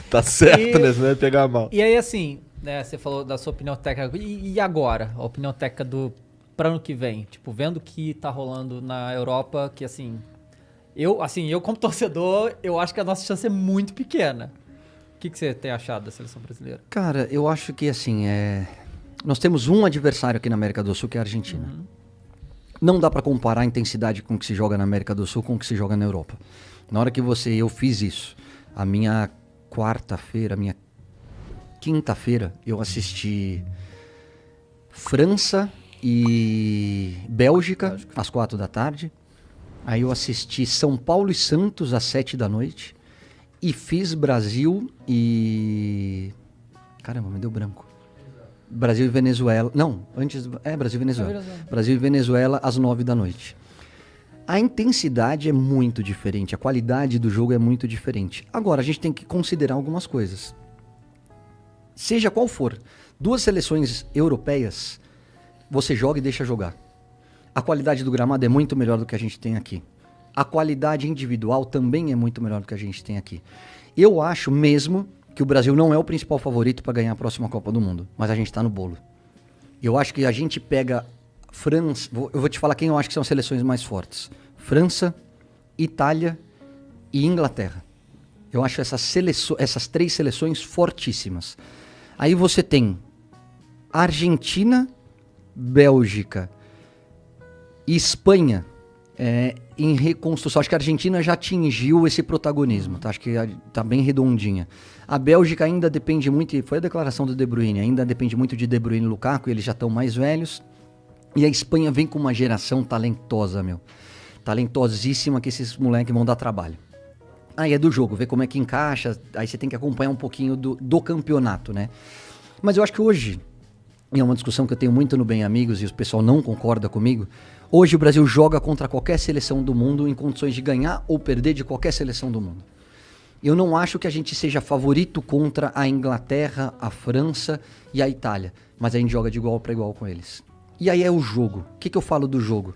Tá certo, né? Você vai pegar mal. E aí, assim, né, você falou da sua opinião técnica. E agora? A opinião técnica para ano que vem? Tipo, vendo o que tá rolando na Europa, que assim... Eu como torcedor, eu acho que a nossa chance é muito pequena. O que você tem achado da seleção brasileira? Cara, eu acho que assim, nós temos um adversário aqui na América do Sul, que é a Argentina. Uhum. Não dá pra comparar a intensidade com o que se joga na América do Sul com o que se joga na Europa. Na hora que eu fiz isso, a minha quinta-feira, eu assisti França e Bélgica, às 4 da tarde. Aí eu assisti São Paulo e Santos às 7 da noite. E fiz Brasil e... Caramba, me deu branco. Brasil e Venezuela. Não, antes... Brasil e Venezuela. Brasil e Venezuela às 9 da noite. A intensidade é muito diferente, a qualidade do jogo é muito diferente. Agora, a gente tem que considerar algumas coisas. Seja qual for, duas seleções europeias, você joga e deixa jogar. A qualidade do gramado é muito melhor do que a gente tem aqui. A qualidade individual também é muito melhor do que a gente tem aqui. Eu acho mesmo que o Brasil não é o principal favorito para ganhar a próxima Copa do Mundo, mas a gente está no bolo. Eu acho que a gente pega França... Eu vou te falar quem eu acho que são as seleções mais fortes. França, Itália e Inglaterra. Eu acho essas três seleções fortíssimas. Aí você tem Argentina, Bélgica e Espanha em reconstrução. Acho que a Argentina já atingiu esse protagonismo, tá? Acho que tá bem redondinha. A Bélgica ainda depende muito, e foi a declaração do De Bruyne, ainda depende muito de De Bruyne e Lukaku, eles já estão mais velhos. E a Espanha vem com uma geração talentosa, talentosíssima, que esses moleques vão dar trabalho. Aí é do jogo, ver como é que encaixa, aí você tem que acompanhar um pouquinho do campeonato, né? Mas eu acho que hoje, e é uma discussão que eu tenho muito no Bem Amigos, e o pessoal não concorda comigo, hoje o Brasil joga contra qualquer seleção do mundo em condições de ganhar ou perder de qualquer seleção do mundo. Eu não acho que a gente seja favorito contra a Inglaterra, a França e a Itália, mas a gente joga de igual para igual com eles. E aí é o jogo. O que eu falo do jogo?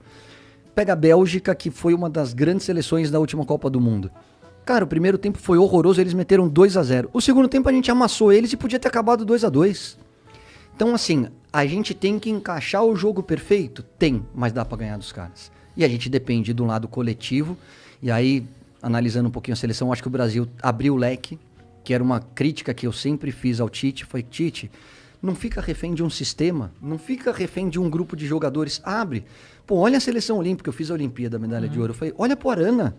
Pega a Bélgica, que foi uma das grandes seleções da última Copa do Mundo. Cara, o primeiro tempo foi horroroso, eles meteram 2-0. O segundo tempo a gente amassou eles e podia ter acabado 2-2. Então, assim, a gente tem que encaixar o jogo perfeito? Tem, mas dá pra ganhar dos caras. E a gente depende do lado coletivo. E aí, analisando um pouquinho a seleção, acho que o Brasil abriu o leque, que era uma crítica que eu sempre fiz ao Tite. Foi, Tite, não fica refém de um sistema, não fica refém de um grupo de jogadores. Abre. Pô, olha a seleção olímpica, eu fiz a Olimpíada, a medalha de ouro. Eu falei, olha pro Arana,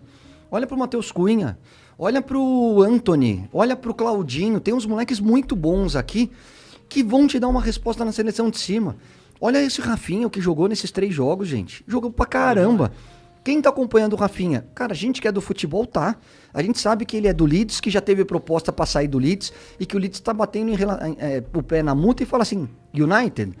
olha pro Matheus Cunha, olha pro Antony, olha pro Claudinho. Tem uns moleques muito bons aqui que vão te dar uma resposta na seleção de cima. Olha esse Rafinha, o que jogou nesses 3 jogos, gente. Jogou pra caramba. Quem tá acompanhando o Rafinha? Cara, a gente que é do futebol, tá. A gente sabe que ele é do Leeds, que já teve proposta pra sair do Leeds, e que o Leeds tá batendo o pé na multa e fala assim, United,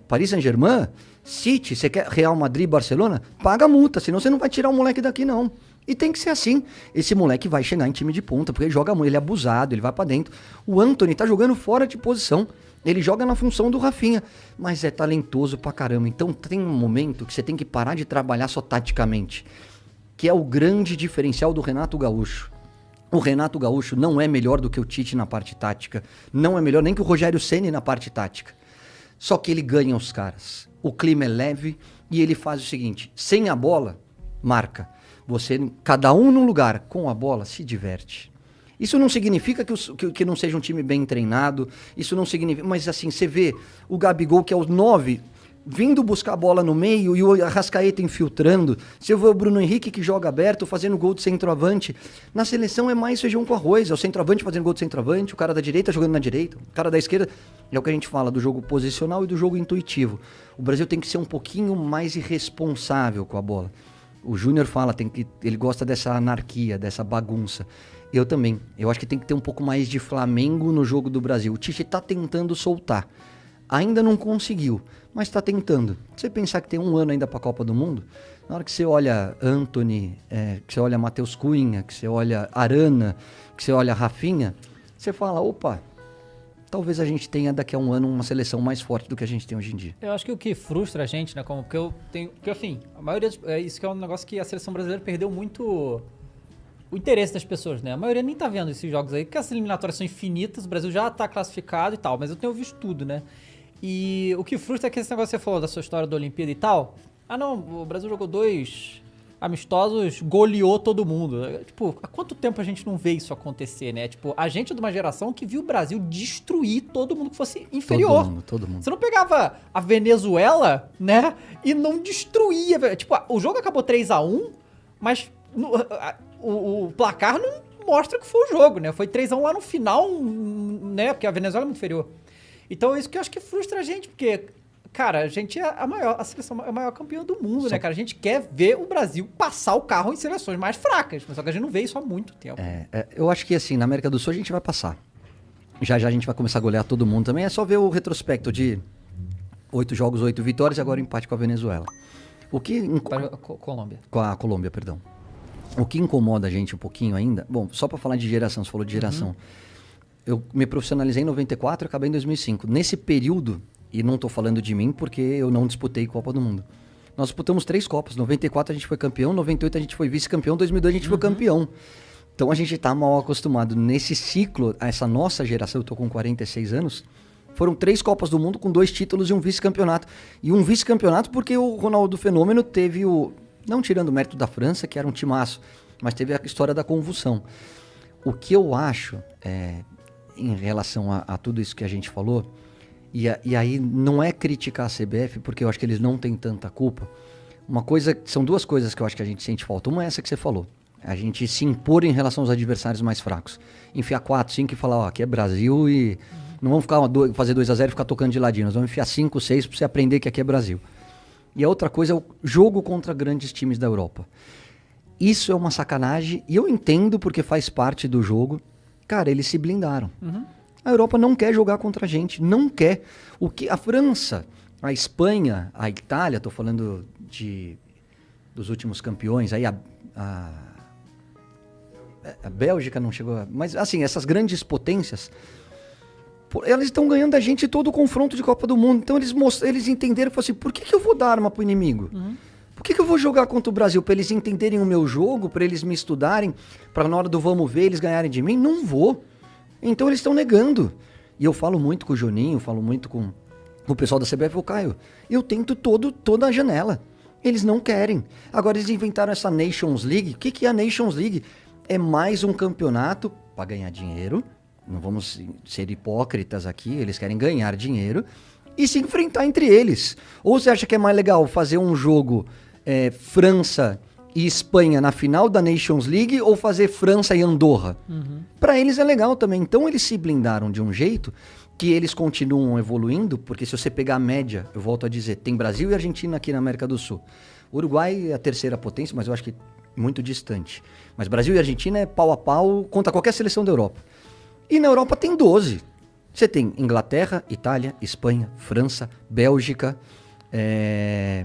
Paris Saint-Germain, City, você quer Real Madrid, Barcelona? Paga a multa, senão você não vai tirar o moleque daqui, não. E tem que ser assim. Esse moleque vai chegar em time de ponta, porque ele joga muito, ele é abusado, ele vai pra dentro. O Antony tá jogando fora de posição. Ele joga na função do Rafinha, mas é talentoso pra caramba. Então tem um momento que você tem que parar de trabalhar só taticamente, que é o grande diferencial do Renato Gaúcho. O Renato Gaúcho não é melhor do que o Tite na parte tática, não é melhor nem que o Rogério Ceni na parte tática. Só que ele ganha os caras. O clima é leve e ele faz o seguinte, sem a bola, marca. Cada um num lugar, com a bola, se diverte. Isso não significa que não seja um time bem treinado, isso não significa... Mas assim, você vê o Gabigol, que é o 9, vindo buscar a bola no meio e o Arrascaeta infiltrando. Você vê o Bruno Henrique, que joga aberto, fazendo gol de centroavante. Na seleção é mais feijão com arroz, é o centroavante fazendo gol de centroavante, o cara da direita jogando na direita, o cara da esquerda... É o que a gente fala do jogo posicional e do jogo intuitivo. O Brasil tem que ser um pouquinho mais irresponsável com a bola. O Júnior fala, ele gosta dessa anarquia, dessa bagunça. Eu também. Eu acho que tem que ter um pouco mais de Flamengo no jogo do Brasil. O Tite tá tentando soltar. Ainda não conseguiu, mas tá tentando. Se você pensar que tem 1 ano ainda pra Copa do Mundo, na hora que você olha Antony, que você olha Matheus Cunha, que você olha Arana, que você olha Rafinha, você fala, opa, talvez a gente tenha daqui a 1 ano uma seleção mais forte do que a gente tem hoje em dia. Eu acho que o que frustra a gente, né, porque assim, a maioria, isso que é um negócio que a seleção brasileira perdeu muito o interesse das pessoas, né? A maioria nem tá vendo esses jogos aí, porque essas eliminatórias são infinitas, o Brasil já tá classificado e tal, mas eu tenho visto tudo, né? E o que frustra é que esse negócio que você falou da sua história da Olimpíada e tal. Ah, não, o Brasil jogou 2 amistosos, goleou todo mundo. Tipo, há quanto tempo a gente não vê isso acontecer, né? Tipo, a gente é de uma geração que viu o Brasil destruir todo mundo que fosse inferior. Todo mundo. Você não pegava a Venezuela, né? E não destruía. Tipo, o jogo acabou 3-1, mas o placar não mostra que foi o jogo, né? Foi 3-1 lá no final, né? Porque a Venezuela é muito inferior. Então, é isso que eu acho que frustra a gente, porque, cara, a gente é a seleção é a maior campeã do mundo, né, cara? A gente quer ver o Brasil passar o carro em seleções mais fracas, mas só que a gente não vê isso há muito tempo. Eu acho que, assim, na América do Sul a gente vai passar. Já a gente vai começar a golear todo mundo também. É só ver o retrospecto de 8 jogos, 8 vitórias e agora o empate com a Venezuela. Colômbia. Com a Colômbia, perdão. O que incomoda a gente um pouquinho ainda... Bom, só pra falar de geração, você falou de geração. Eu me profissionalizei em 94 e acabei em 2005. Nesse período, e não tô falando de mim porque eu não disputei Copa do Mundo. Nós disputamos 3 Copas. 94 a gente foi campeão, 98 a gente foi vice-campeão, 2002 a gente foi campeão. Então a gente tá mal acostumado. Nesse ciclo, essa nossa geração, eu tô com 46 anos, foram 3 Copas do Mundo com 2 títulos e um vice-campeonato. E um vice-campeonato porque o Ronaldo Fenômeno teve o... Não tirando o mérito da França, que era um timaço, mas teve a história da convulsão. O que eu acho... em relação a tudo isso que a gente falou, e aí não é criticar a CBF, porque eu acho que eles não têm tanta culpa. São 2 coisas que eu acho que a gente sente falta. Uma é essa que você falou, a gente se impor em relação aos adversários mais fracos. Enfiar 4, 5 e falar, ó, aqui é Brasil e não vamos fazer 2-0 e ficar tocando de ladinho, nós vamos enfiar 5, 6 pra você aprender que aqui é Brasil. E a outra coisa é o jogo contra grandes times da Europa. Isso é uma sacanagem, e eu entendo porque faz parte do jogo. Cara, eles se blindaram. A Europa não quer jogar contra a gente, não quer. O que a França, a Espanha, a Itália, tô falando dos últimos campeões, aí a Bélgica não chegou, mas assim, essas grandes potências, elas estão ganhando da gente todo o confronto de Copa do Mundo. Então eles entenderam e falaram assim, por que eu vou dar arma pro inimigo? Por que eu vou jogar contra o Brasil? Para eles entenderem o meu jogo, para eles me estudarem, para na hora do vamos ver eles ganharem de mim? Não vou. Então eles estão negando. E eu falo muito com o Juninho, falo muito com o pessoal da CBF, o Caio. Eu tento toda a janela. Eles não querem. Agora eles inventaram essa Nations League. O que é a Nations League? É mais um campeonato para ganhar dinheiro. Não vamos ser hipócritas aqui, eles querem ganhar dinheiro e se enfrentar entre eles. Ou você acha que é mais legal fazer um jogo França e Espanha na final da Nations League ou fazer França e Andorra? Para eles é legal também. Então eles se blindaram de um jeito que eles continuam evoluindo, porque se você pegar a média, eu volto a dizer, tem Brasil e Argentina aqui na América do Sul. O Uruguai é a terceira potência, mas eu acho que muito distante. Mas Brasil e Argentina é pau a pau contra qualquer seleção da Europa. E na Europa tem 12. Você tem Inglaterra, Itália, Espanha, França, Bélgica,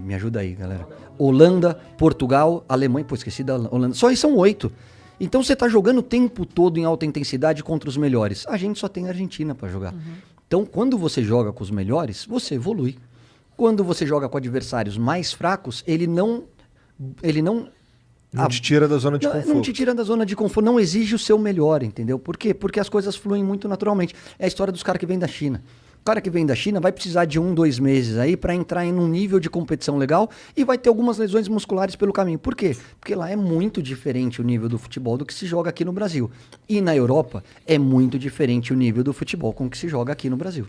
me ajuda aí, galera. Holanda, Portugal, Alemanha, esqueci da Holanda. Só aí são 8. Então você tá jogando o tempo todo em alta intensidade contra os melhores. A gente só tem a Argentina para jogar. Então quando você joga com os melhores, você evolui. Quando você joga com adversários mais fracos, ele não te tira da zona de conforto. Não te tira da zona de conforto, não exige o seu melhor, entendeu? Por quê? Porque as coisas fluem muito naturalmente. É a história dos caras que vêm da China. O cara que vem da China vai precisar de 1, 2 meses aí para entrar em um nível de competição legal e vai ter algumas lesões musculares pelo caminho. Por quê? Porque lá é muito diferente o nível do futebol do que se joga aqui no Brasil. E na Europa é muito diferente o nível do futebol com que se joga aqui no Brasil.